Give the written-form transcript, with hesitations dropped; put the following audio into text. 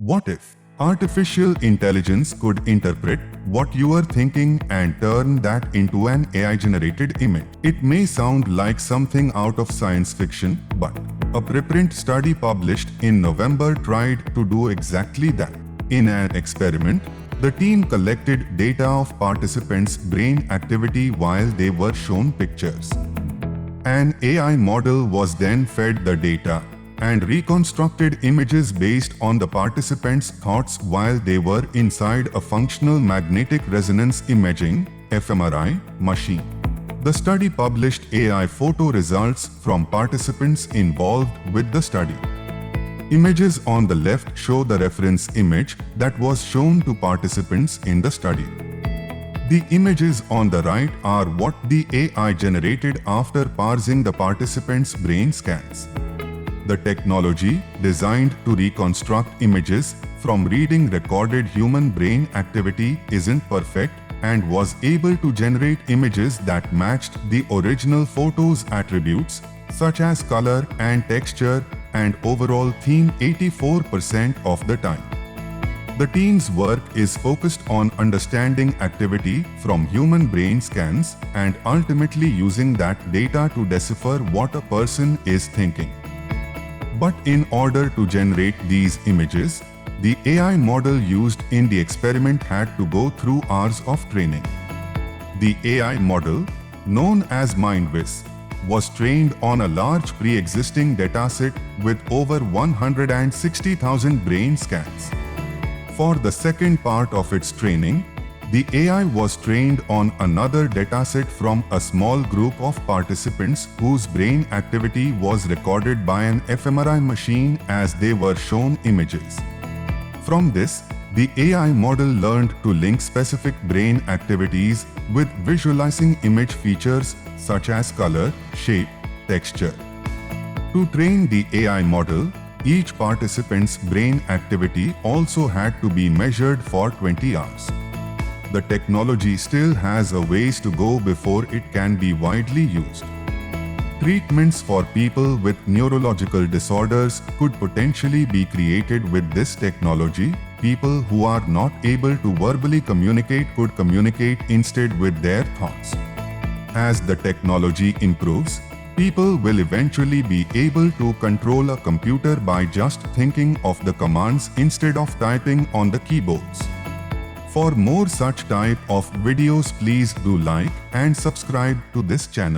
What if artificial intelligence could interpret what you are thinking and turn that into an AI-generated image? It may sound like something out of science fiction, but a preprint study published in November tried to do exactly that. In an experiment, the team collected data of participants' brain activity while they were shown pictures. An AI model was then fed the data and reconstructed images based on the participants' thoughts while they were inside a functional magnetic resonance imaging (fMRI) machine. The study published AI photo results from participants involved with the study. Images on the left show the reference image that was shown to participants in the study. The images on the right are what the AI generated after parsing the participants' brain scans. The technology, designed to reconstruct images from reading recorded human brain activity, isn't perfect and was able to generate images that matched the original photo's attributes, such as color and texture and overall theme 84% of the time. The team's work is focused on understanding activity from human brain scans and ultimately using that data to decipher what a person is thinking. But in order to generate these images, the AI model used in the experiment had to go through hours of training. The AI model, known as MindWiz, was trained on a large pre-existing dataset with over 160,000 brain scans. For the second part of its training, the AI was trained on another dataset from a small group of participants whose brain activity was recorded by an fMRI machine as they were shown images. From this, the AI model learned to link specific brain activities with visualizing image features such as color, shape, texture. To train the AI model, each participant's brain activity also had to be measured for 20 hours. The technology still has a ways to go before it can be widely used. Treatments for people with neurological disorders could potentially be created with this technology. People who are not able to verbally communicate could communicate instead with their thoughts. As the technology improves, people will eventually be able to control a computer by just thinking of the commands instead of typing on the keyboards. For more such type of videos, please do like and subscribe to this channel.